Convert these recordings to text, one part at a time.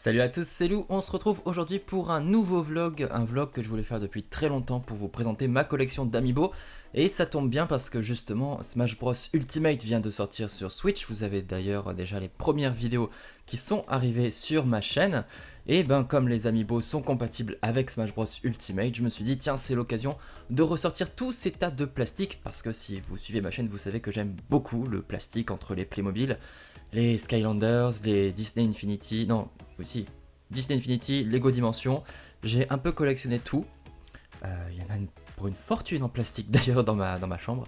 Salut à tous, c'est Lou, on se retrouve aujourd'hui pour un nouveau vlog, un vlog que je voulais faire depuis très longtemps pour vous présenter ma collection d'Amiibo. Et ça tombe bien parce que justement Smash Bros Ultimate vient de sortir sur Switch, vous avez d'ailleurs déjà les premières vidéos qui sont arrivées sur ma chaîne. Et ben comme les Amiibo sont compatibles avec Smash Bros Ultimate, je me suis dit tiens c'est l'occasion de ressortir tous ces tas de plastique, parce que si vous suivez ma chaîne vous savez que j'aime beaucoup le plastique entre les Playmobil, les Skylanders, les Disney Infinity, non, aussi, Disney Infinity, Lego Dimension, j'ai un peu collectionné tout. Il y en a pour une fortune en plastique d'ailleurs dans ma chambre.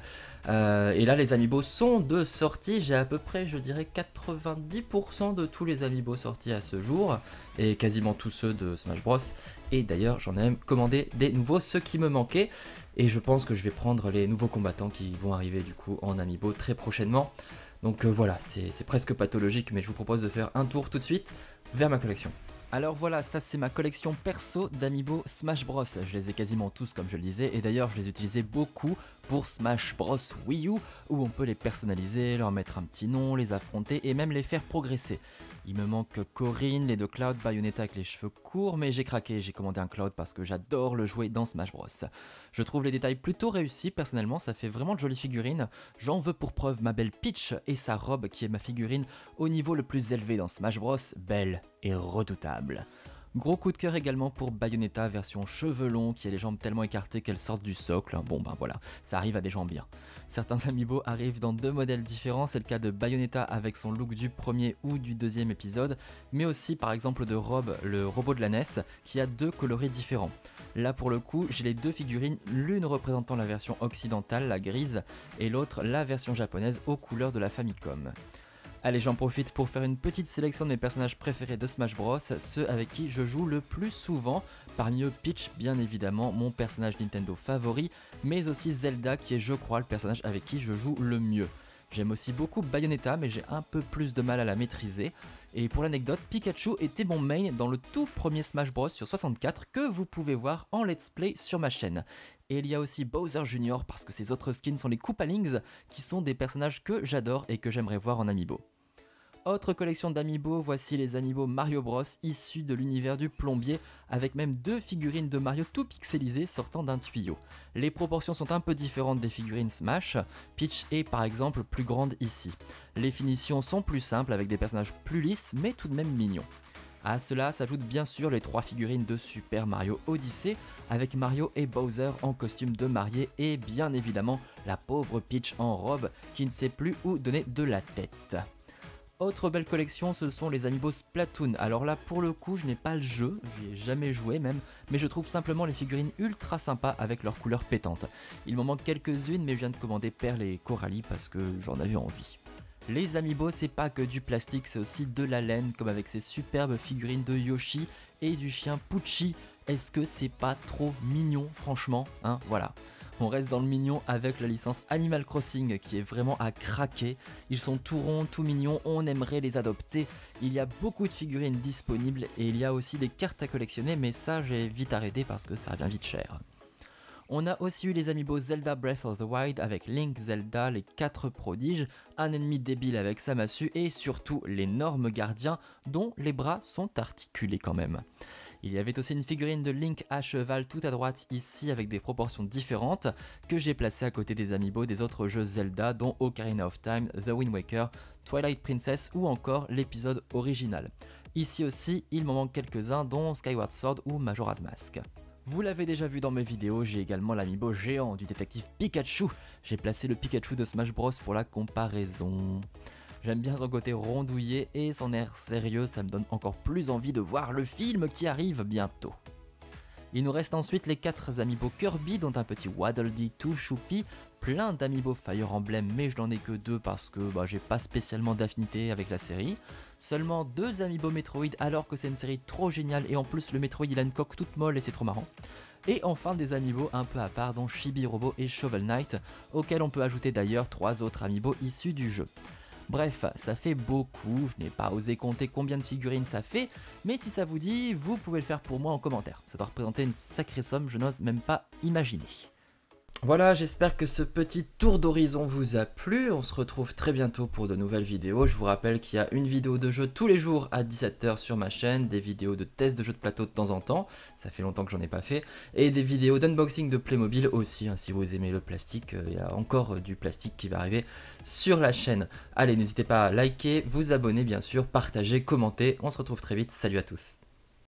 Et là les Amiibo sont de sortie, j'ai à peu près je dirais 90% de tous les Amiibo sortis à ce jour, et quasiment tous ceux de Smash Bros. Et d'ailleurs j'en ai même commandé des nouveaux, ceux qui me manquaient, et je pense que je vais prendre les nouveaux combattants qui vont arriver du coup en Amiibo très prochainement. Donc voilà, c'est presque pathologique, mais je vous propose de faire un tour tout de suite vers ma collection. Alors voilà, ça c'est ma collection perso d'Amiibo Smash Bros. Je les ai quasiment tous comme je le disais, et d'ailleurs je les utilisais beaucoup pour Smash Bros Wii U, où on peut les personnaliser, leur mettre un petit nom, les affronter et même les faire progresser. Il me manque Corrin, les deux Cloud, Bayonetta avec les cheveux courts, mais j'ai craqué, j'ai commandé un Cloud parce que j'adore le jouer dans Smash Bros. Je trouve les détails plutôt réussis, personnellement ça fait vraiment de jolies figurines. J'en veux pour preuve ma belle Peach et sa robe qui est ma figurine au niveau le plus élevé dans Smash Bros, belle et redoutable. Gros coup de cœur également pour Bayonetta version cheveux longs qui a les jambes tellement écartées qu'elles sortent du socle. Bon ben voilà, ça arrive à des gens bien. Certains Amiibo arrivent dans deux modèles différents, c'est le cas de Bayonetta avec son look du premier ou du deuxième épisode, mais aussi par exemple de Rob, le robot de la NES, qui a deux coloris différents. Là pour le coup, j'ai les deux figurines, l'une représentant la version occidentale, la grise, et l'autre la version japonaise aux couleurs de la Famicom. Allez, j'en profite pour faire une petite sélection de mes personnages préférés de Smash Bros, ceux avec qui je joue le plus souvent, parmi eux Peach bien évidemment, mon personnage Nintendo favori, mais aussi Zelda qui est je crois le personnage avec qui je joue le mieux. J'aime aussi beaucoup Bayonetta, mais j'ai un peu plus de mal à la maîtriser. Et pour l'anecdote, Pikachu était mon main dans le tout premier Smash Bros sur 64 que vous pouvez voir en let's play sur ma chaîne. Et il y a aussi Bowser Jr. parce que ses autres skins sont les Koopalings, qui sont des personnages que j'adore et que j'aimerais voir en Amiibo. Autre collection d'Amiibo, voici les Amiibo Mario Bros issus de l'univers du plombier, avec même deux figurines de Mario tout pixelisées sortant d'un tuyau. Les proportions sont un peu différentes des figurines Smash, Peach est par exemple plus grande ici. Les finitions sont plus simples avec des personnages plus lisses mais tout de même mignons. À cela s'ajoutent bien sûr les trois figurines de Super Mario Odyssey, avec Mario et Bowser en costume de mariés et bien évidemment la pauvre Peach en robe qui ne sait plus où donner de la tête. Autre belle collection, ce sont les Amiibo Splatoon. Alors là, pour le coup, je n'ai pas le jeu, j'y ai jamais joué même, mais je trouve simplement les figurines ultra sympas avec leurs couleurs pétantes. Il m'en manque quelques-unes, mais je viens de commander Perle et Coralie parce que j'en avais envie. Les Amiibo, c'est pas que du plastique, c'est aussi de la laine, comme avec ces superbes figurines de Yoshi et du chien Pucci. Est-ce que c'est pas trop mignon, franchement, hein, voilà. On reste dans le mignon avec la licence Animal Crossing qui est vraiment à craquer. Ils sont tout ronds, tout mignons, on aimerait les adopter. Il y a beaucoup de figurines disponibles et il y a aussi des cartes à collectionner, mais ça j'ai vite arrêté parce que ça revient vite cher. On a aussi eu les Amiibo Zelda Breath of the Wild avec Link, Zelda, les 4 prodiges, un ennemi débile avec sa massue et surtout l'énorme gardien dont les bras sont articulés quand même. Il y avait aussi une figurine de Link à cheval tout à droite ici avec des proportions différentes que j'ai placées à côté des Amiibo des autres jeux Zelda dont Ocarina of Time, The Wind Waker, Twilight Princess ou encore l'épisode original. Ici aussi, il m'en manque quelques-uns dont Skyward Sword ou Majora's Mask. Vous l'avez déjà vu dans mes vidéos, j'ai également l'Amiibo géant du détective Pikachu. J'ai placé le Pikachu de Smash Bros pour la comparaison. J'aime bien son côté rondouillé et son air sérieux, ça me donne encore plus envie de voir le film qui arrive bientôt. Il nous reste ensuite les 4 Amiibo Kirby, dont un petit Waddle Dee tout choupi, plein d'Amiibo Fire Emblem, mais je n'en ai que 2 parce que j'ai pas spécialement d'affinité avec la série. Seulement 2 Amiibo Metroid alors que c'est une série trop géniale et en plus le Metroid il a une coque toute molle et c'est trop marrant. Et enfin des Amiibo un peu à part dont Chibi Robo et Shovel Knight, auxquels on peut ajouter d'ailleurs 3 autres Amiibo issus du jeu. Bref, ça fait beaucoup, je n'ai pas osé compter combien de figurines ça fait, mais si ça vous dit, vous pouvez le faire pour moi en commentaire. Ça doit représenter une sacrée somme, je n'ose même pas imaginer. Voilà, j'espère que ce petit tour d'horizon vous a plu. On se retrouve très bientôt pour de nouvelles vidéos. Je vous rappelle qu'il y a une vidéo de jeu tous les jours à 17 h sur ma chaîne, des vidéos de tests de jeux de plateau de temps en temps, ça fait longtemps que j'en ai pas fait, et des vidéos d'unboxing de Playmobil aussi, hein, si vous aimez le plastique, il y a encore du plastique qui va arriver sur la chaîne. Allez, n'hésitez pas à liker, vous abonner bien sûr, partager, commenter. On se retrouve très vite, salut à tous.